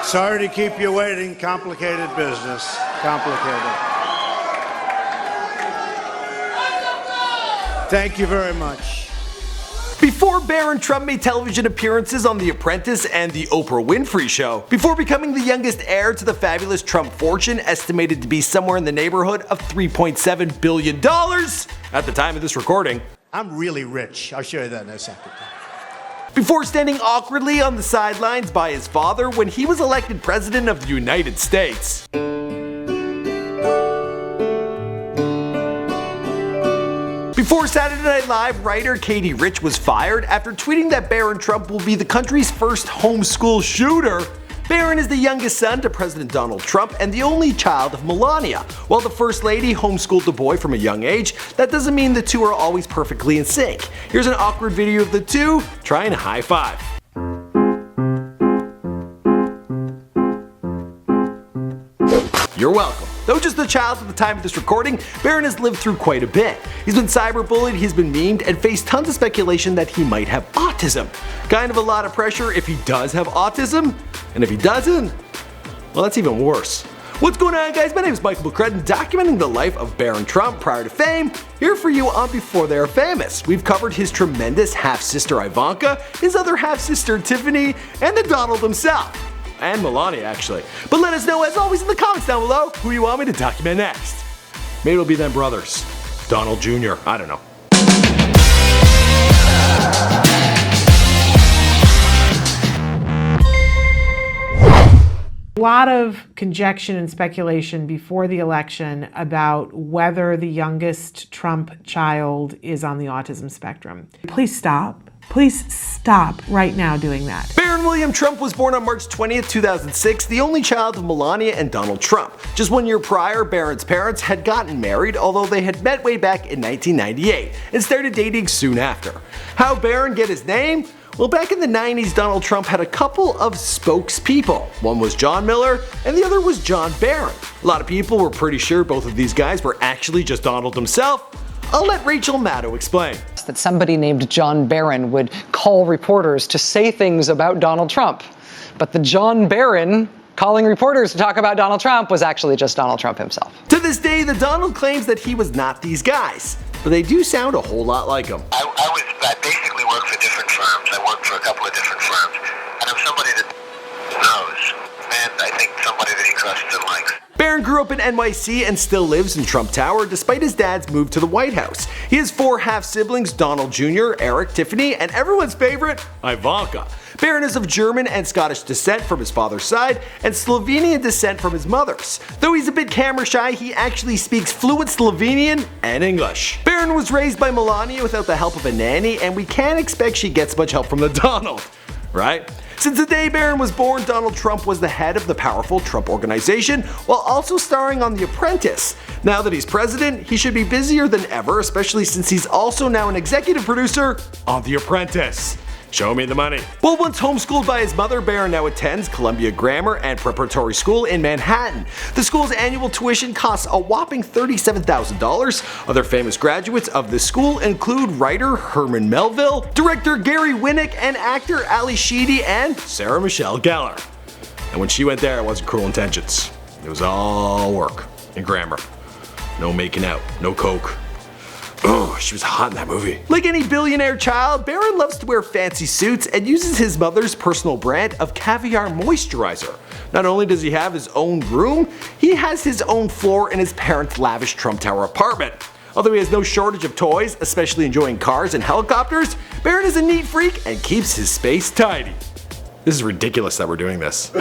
Sorry to keep you waiting. Complicated business. Complicated. Thank you very much. Before Barron Trump made television appearances on The Apprentice and The Oprah Winfrey Show, before becoming the youngest heir to the fabulous Trump fortune estimated to be somewhere in the neighborhood of $3.7 billion at the time of this recording. I'm really rich. I'll show you that in a second. Before standing awkwardly on the sidelines by his father when he was elected president of the United States. Before Saturday Night Live writer Katie Rich was fired after tweeting that Barron Trump will be the country's first homeschool shooter. Barron is the youngest son to President Donald Trump and the only child of Melania. While the First Lady homeschooled the boy from a young age, that doesn't mean the two are always perfectly in sync. Here's an awkward video of the two trying to high five. You're welcome. Though just a child at the time of this recording, Barron has lived through quite a bit. He's been cyberbullied, he's been memed, and faced tons of speculation that he might have autism. Kind of a lot of pressure if he does have autism, and if he doesn't, well, that's even worse. What's going on, guys? My name is Michael McCrudden, documenting the life of Barron Trump prior to fame, here for you on Before They're Famous. We've covered his tremendous half-sister Ivanka, his other half-sister Tiffany, and the Donald himself. And Melania, actually. But let us know, as always, in the comments down below who you want me to document next. Maybe it'll be them brothers. Donald Jr., I don't know. A lot of conjecture and speculation before the election about whether the youngest Trump child is on the autism spectrum. Please stop. Please stop right now doing that. Barron William Trump was born on March 20th, 2006, the only child of Melania and Donald Trump. Just 1 year prior, Barron's parents had gotten married, although they had met way back in 1998 and started dating soon after. How Barron get his name? Well, back in the 90s, Donald Trump had a couple of spokespeople. One was John Miller, and the other was John Barron. A lot of people were pretty sure both of these guys were actually just Donald himself. I'll let Rachel Maddow explain. That somebody named John Barron would call reporters to say things about Donald Trump. But the John Barron calling reporters to talk about Donald Trump was actually just Donald Trump himself. To this day, the Donald claims that he was not these guys, but they do sound a whole lot like him. I basically work for different firms. I work for a couple of different firms, and I'm somebody that knows, and I think somebody that he trusts and likes. Barron grew up in NYC and still lives in Trump Tower despite his dad's move to the White House. He has 4 half-siblings, Donald Jr., Eric, Tiffany, and everyone's favorite, Ivanka. Barron is of German and Scottish descent from his father's side and Slovenian descent from his mother's. Though he's a bit camera shy, he actually speaks fluent Slovenian and English. Barron was raised by Melania without the help of a nanny, and we can't expect she gets much help from the Donald, right? Since the day Barron was born, Donald Trump was the head of the powerful Trump Organization, while also starring on The Apprentice. Now that he's president, he should be busier than ever, especially since he's also now an executive producer on The Apprentice. Show me the money. Well, once homeschooled by his mother, Barron now attends Columbia Grammar and Preparatory School in Manhattan. The school's annual tuition costs a whopping $37,000. Other famous graduates of this school include writer Herman Melville, director Gary Winnick, and actor Ali Sheedy and Sarah Michelle Gellar. And when she went there, it wasn't Cruel Intentions. It was all work and grammar. No making out, no coke. Oh, she was hot in that movie. Like any billionaire child, Barron loves to wear fancy suits and uses his mother's personal brand of caviar moisturizer. Not only does he have his own room, he has his own floor in his parents' lavish Trump Tower apartment. Although he has no shortage of toys, especially enjoying cars and helicopters, Barron is a neat freak and keeps his space tidy. This is ridiculous that we're doing this.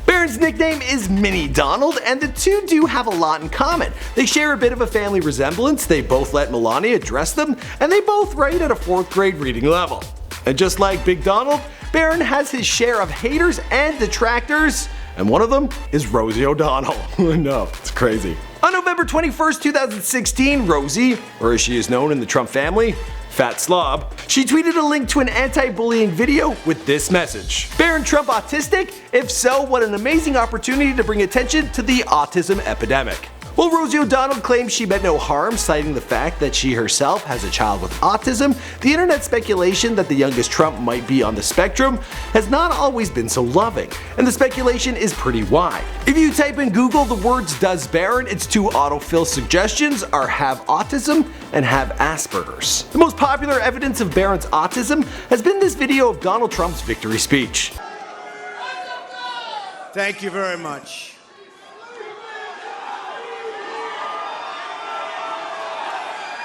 Barron's nickname is Mini Donald, and the two do have a lot in common. They share a bit of a family resemblance, they both let Melania dress them, and they both write at a 4th grade reading level. And just like Big Donald, Barron has his share of haters and detractors, and one of them is Rosie O'Donnell. I know, it's crazy. On November 21st, 2016, Rosie, or as she is known in the Trump family, Fat Slob, she tweeted a link to an anti-bullying video with this message. Barron Trump autistic? If so, what an amazing opportunity to bring attention to the autism epidemic. While Rosie O'Donnell claims she meant no harm, citing the fact that she herself has a child with autism, the internet speculation that the youngest Trump might be on the spectrum has not always been so loving, and the speculation is pretty wide. If you type in Google the words "Does Barron?" its two autofill suggestions are "have autism" and "have Asperger's." The most popular evidence of Barron's autism has been this video of Donald Trump's victory speech. Thank you very much.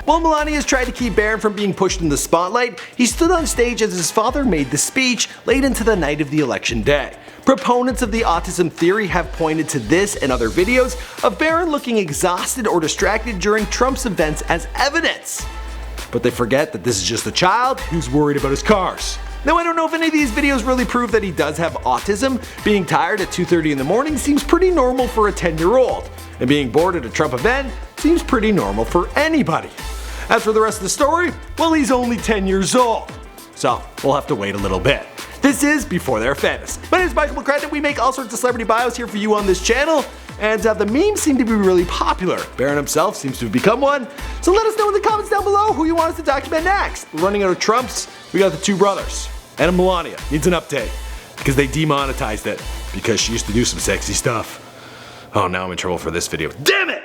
While Melania has tried to keep Barron from being pushed in the spotlight, he stood on stage as his father made the speech late into the night of the election day. Proponents of the autism theory have pointed to this and other videos of Barron looking exhausted or distracted during Trump's events as evidence. But they forget that this is just a child who's worried about his cars. Now, I don't know if any of these videos really prove that he does have autism. Being tired at 2:30 in the morning seems pretty normal for a 10-year-old. And being bored at a Trump event seems pretty normal for anybody. As for the rest of the story, well, he's only 10 years old. So, we'll have to wait a little bit. This is Before They're Famous. My name is Michael McCracken. We make all sorts of celebrity bios here for you on this channel. And the memes seem to be really popular. Barron himself seems to have become one. So let us know in the comments down below who you want us to document next. We're running out of Trumps. We got the two brothers. And Melania needs an update. Because they demonetized it. Because she used to do some sexy stuff. Oh, now I'm in trouble for this video. Damn it!